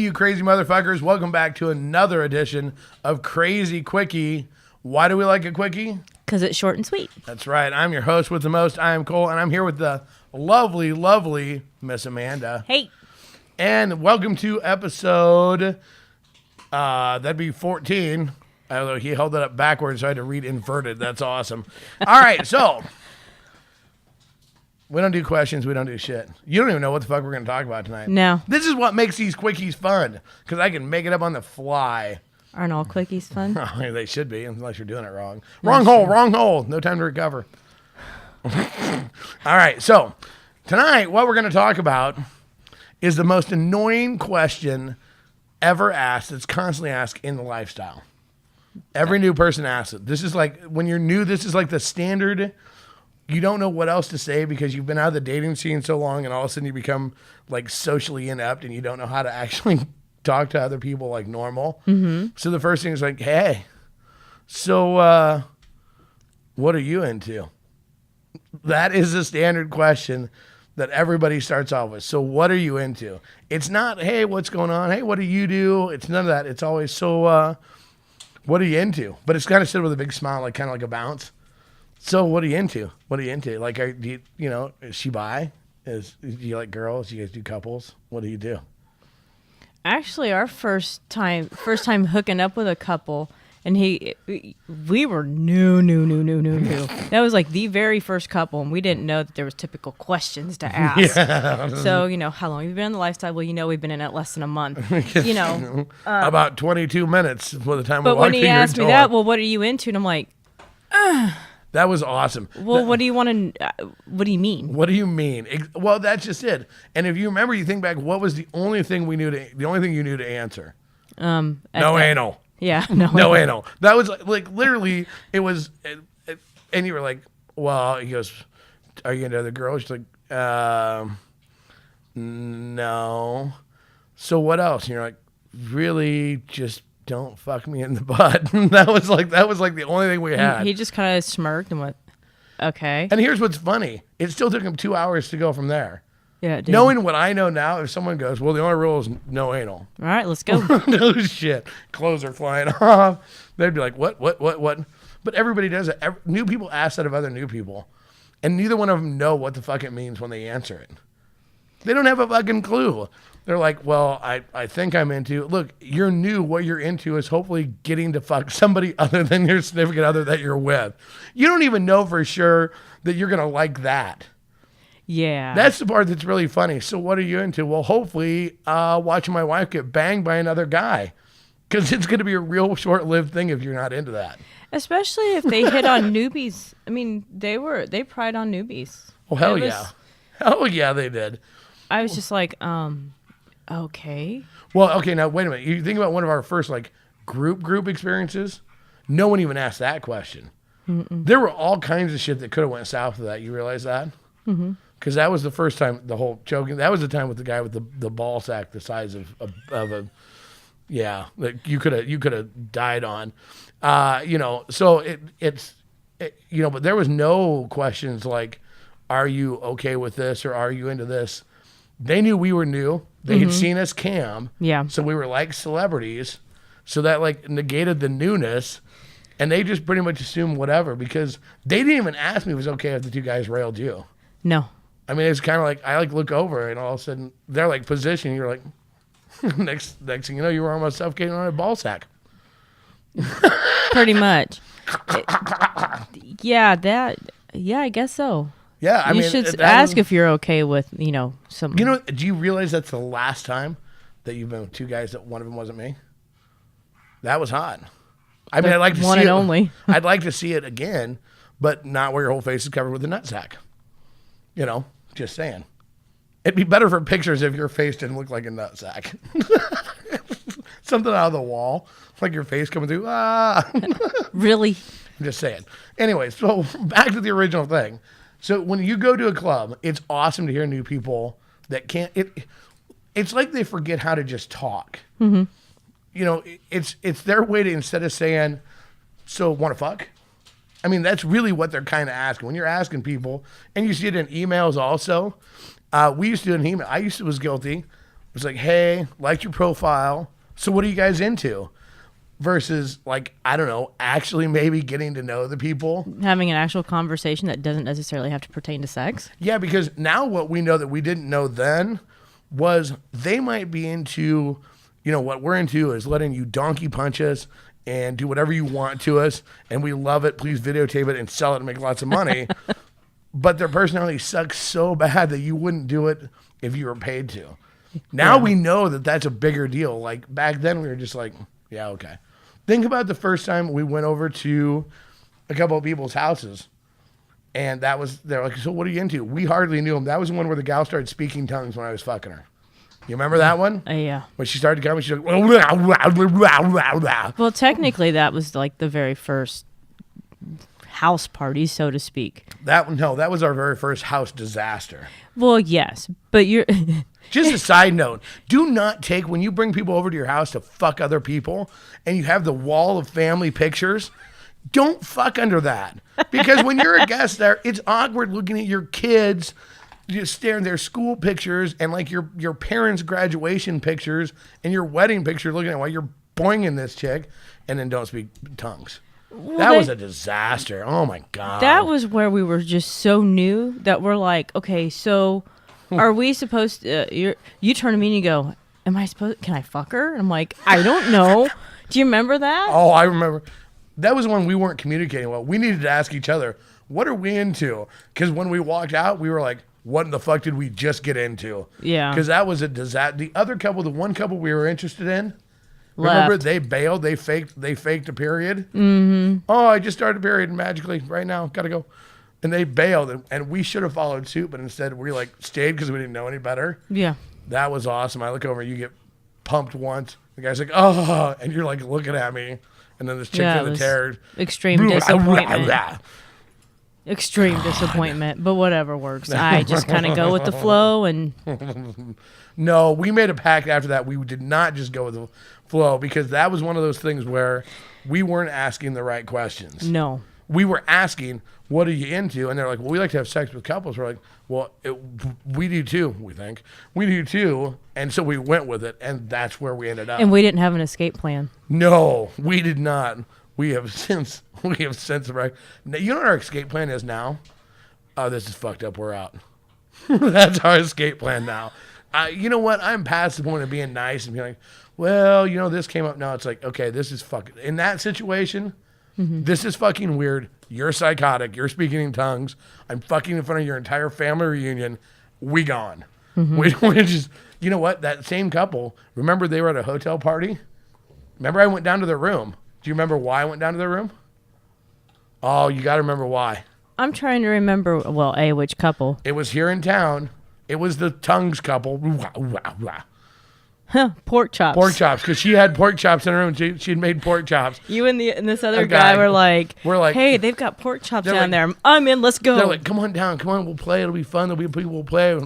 you crazy motherfuckers. Welcome back to another edition of Krazy Quickie. Why do we like a quickie? Because it's short and sweet. That's right. I'm your host with the most. I am Cole, and I'm here with the lovely, lovely Miss Amanda. Hey. And welcome to episode, that'd be 14. Although he held it up backwards, so I had to read inverted. That's awesome. All right, so we don't do questions. We don't do shit. You don't even know what the fuck we're going to talk about tonight. No. This is what makes these quickies fun, because I can make it up on the fly. Aren't all quickies fun? Oh, they should be, unless you're doing it wrong. Wrong hole. No time to recover. All right, so tonight what we're going to talk about is the most annoying question ever asked. It's constantly asked in the lifestyle. Every new person asks it. This is like, when you're new, this is like the standard. You don't know what else to say because you've been out of the dating scene so long, and all of a sudden you become like socially inept and you don't know how to actually talk to other people like normal. Mm-hmm. So the first thing is like, hey, so what are you into? That is the standard question that everybody starts off with. So what are you into? It's not, hey, what's going on? Hey, what do you do? It's none of that. It's always, so what are you into? But it's kind of said with a big smile, like kind of like a bounce. So what are you into? What are you into? Like, do you, is she bi? Do you like girls? Do you guys do couples? What do you do? Actually, our first time hooking up with a couple, and we were new. That was like the very first couple, and we didn't know that there was typical questions to ask. Yeah. So, how long have you been in the lifestyle? Well, we've been in it less than a month. About 22 minutes by the time we walked in your door. But when he asked me that, well, what are you into? And I'm like, That was awesome. Well, what do you want to? What do you mean? What do you mean? Well, that's just it. And if you remember, you think back, what was the only thing you knew to answer? No anal. Yeah, no anal. That was like literally. It was, and you were like, well, he goes, are you into other girls? She's like, no. So what else? And you're like, really, just don't fuck me in the butt. that was like the only thing we had. He just kind of smirked and went, okay. And here's what's funny. It still took him 2 hours to go from there. Yeah, it did. Knowing what I know now, if someone goes, well, the only rule is no anal. All right, let's go. No shit. Clothes are flying off. They'd be like, what? But everybody does it. New people ask that of other new people. And neither one of them know what the fuck it means when they answer it. They don't have a fucking clue. They're like, well, I think I'm into, look, you're new. What you're into is hopefully getting to fuck somebody other than your significant other that you're with. You don't even know for sure that you're going to like that. Yeah. That's the part that's really funny. So what are you into? Well, hopefully watching my wife get banged by another guy, because it's going to be a real short-lived thing if you're not into that. Especially if they hit on newbies. I mean, they pried on newbies. Well, hell yeah. Hell yeah, they did. I was just like, okay. Well, okay, now wait a minute. You think about one of our first like group experiences. No one even asked that question. Mm-mm. There were all kinds of shit that could have went south with that. You realize that? Mm-hmm. Because that was the first time the whole choking. That was the time with the guy with the ball sack the size of a that you could have died on. So it's but there was no questions like, are you okay with this or are you into this? They knew we were new. They had seen us cam. Yeah. So we were like celebrities. So that like negated the newness. And they just pretty much assumed whatever, because they didn't even ask me if it was okay if the two guys railed you. No. I mean, it's kind of like, I like look over and all of a sudden they're like positioning. You're like, next thing you know, you were almost suffocating on a ball sack. Pretty much. I guess so. Yeah, I mean, you should ask if you're okay with, some. Do you realize that's the last time that you've been with two guys that one of them wasn't me? That was hot. I mean, I'd like to one see and it. Only. I'd like to see it again, but not where your whole face is covered with a nutsack. Just saying. It'd be better for pictures if your face didn't look like a nutsack. Something out of the wall, like your face coming through. Really? I'm just saying. Anyway, so back to the original thing. So when you go to a club, it's awesome to hear new people that can't. It's like they forget how to just talk. Mm-hmm. It's their way to, instead of saying, "So want to fuck?" I mean, that's really what they're kind of asking. When you're asking people, and you see it in emails also. We used to do an email. I was guilty. It's like, hey, liked your profile. So what are you guys into? Versus like, I don't know, actually maybe getting to know the people. Having an actual conversation that doesn't necessarily have to pertain to sex. Yeah, because now what we know that we didn't know then was they might be into, what we're into is letting you donkey punch us and do whatever you want to us. And we love it. Please videotape it and sell it and make lots of money. But their personality sucks so bad that you wouldn't do it if you were paid to. Now we know that that's a bigger deal. Like back then we were just like, yeah, okay. Think about the first time we went over to a couple of people's houses, and they're like, so what are you into? We hardly knew them. That was the one where the gal started speaking tongues when I was fucking her. You remember that one? Yeah. When she started coming, she's like, well, technically that was like the very first house party, so to speak. that was our very first house disaster. Well, yes, but you're... Just a side note, do not take, when you bring people over to your house to fuck other people and you have the wall of family pictures, don't fuck under that. Because when you're a guest there, it's awkward looking at your kids just staring their school pictures and like your parents' graduation pictures and your wedding picture looking at while you're boinging this chick and then don't speak tongues. That was a disaster. Oh my God. That was where we were just so new that we're like, okay, so... Are we supposed to, you turn to me and you go, can I fuck her? And I'm like, I don't know. Do you remember that? Oh, I remember. That was when we weren't communicating well. We needed to ask each other, what are we into? Because when we walked out, we were like, what in the fuck did we just get into? Yeah. Because that was a disaster. The one couple we were interested in, remember, they bailed, they faked a period. Mm-hmm. Oh, I just started a period magically right now. Gotta go. And they bailed, and we should have followed suit, but instead we like stayed because we didn't know any better. Yeah. That was awesome. I look over, you get pumped once. The guy's like, oh, and you're like looking at me. And then this chick in the terror. Extreme disappointment. Extreme disappointment, but whatever works. I just kind of go with the flow and... No, we made a pact after that. We did not just go with the flow because that was one of those things where we weren't asking the right questions. No. We were asking, what are you into? And they're like, well, we like to have sex with couples. We're like, well, we do too, we think. We do too. And so we went with it, and that's where we ended up. And we didn't have an escape plan. No, we did not. We have since, you know what our escape plan is now? Oh, this is fucked up. We're out. That's our escape plan now. You know what? I'm past the point of being nice and being like, well, this came up. Now it's like, okay, this is fucking, in that situation, this is fucking weird. You're psychotic. You're speaking in tongues. I'm fucking in front of your entire family reunion. We gone. We just, you know what? That same couple, remember they were at a hotel party? Remember I went down to their room. Do you remember why I went down to their room? Oh, you got to remember why. I'm trying to remember, well, which couple? It was here in town. It was the tongues couple. Pork chops. Pork chops, because she had pork chops in her room. She had made pork chops. You and this other guy were like, hey, they've got pork chops down there. I'm in. Let's go. They're like, come on down. Come on, we'll play. It'll be fun. There'll be people will play.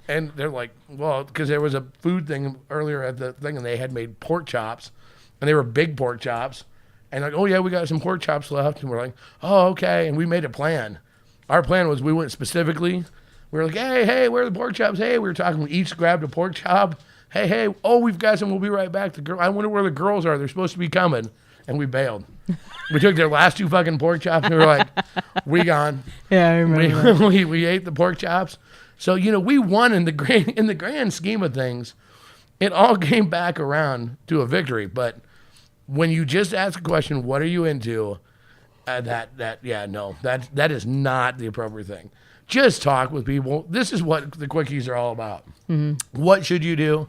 And they're like, well, because there was a food thing earlier at the thing, and they had made pork chops, and they were big pork chops. And like, oh, yeah, we got some pork chops left. And we're like, oh, okay. And we made a plan. Our plan was we went specifically. We were like, hey, where are the pork chops? Hey, we were talking. We each grabbed a pork chop. Hey, oh, we've got some. We'll be right back. I wonder where the girls are. They're supposed to be coming. And we bailed. We took their last two fucking pork chops, and we were like, we gone. Yeah, I remember. We ate the pork chops. So, we won in the grand scheme of things. It all came back around to a victory. But when you just ask a question, what are you into? That is not the appropriate thing. Just talk with people. This is what the quickies are all about. Mm-hmm. What should you do?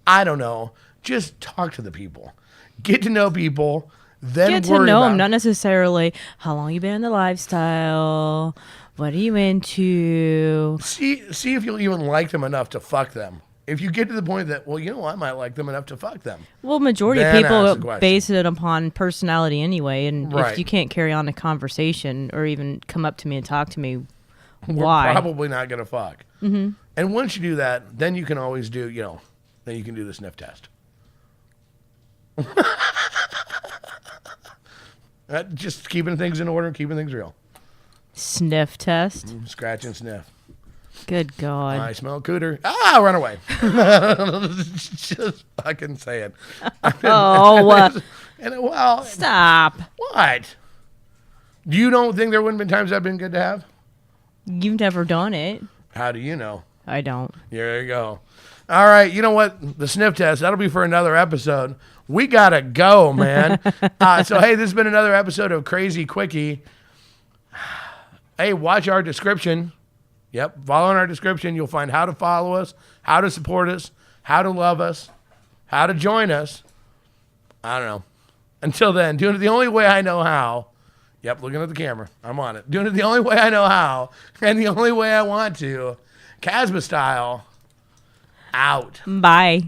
I don't know. Just talk to the people. Get to know people. Then get to know them, not necessarily how long you been in the lifestyle. What are you into? See if you'll even like them enough to fuck them. If you get to the point that, well, I might like them enough to fuck them. Well, majority of people base it upon personality anyway, and right. If you can't carry on a conversation or even come up to me and talk to me, why? We're probably not going to fuck. Mm-hmm. And once you do that, then you can always do, then you can do the sniff test. Just keeping things in order, keeping things real. Sniff test? Scratch and sniff. Good God. I smell cooter. Ah, run away. Just fucking say it. Oh, Well, stop. what? You don't think there wouldn't have been times that'd been good to have? You've never done it. How do you know? I don't. There you go. All right, you know what? The sniff test, that'll be for another episode. We got to go, man. So, hey, this has been another episode of Krazy Quickie. Hey, watch our description. Yep, follow in our description. You'll find how to follow us, how to support us, how to love us, how to join us. I don't know. Until then, doing it the only way I know how. Yep, looking at the camera. I'm on it. Doing it the only way I know how and the only way I want to. Kasbh style. Out. Bye.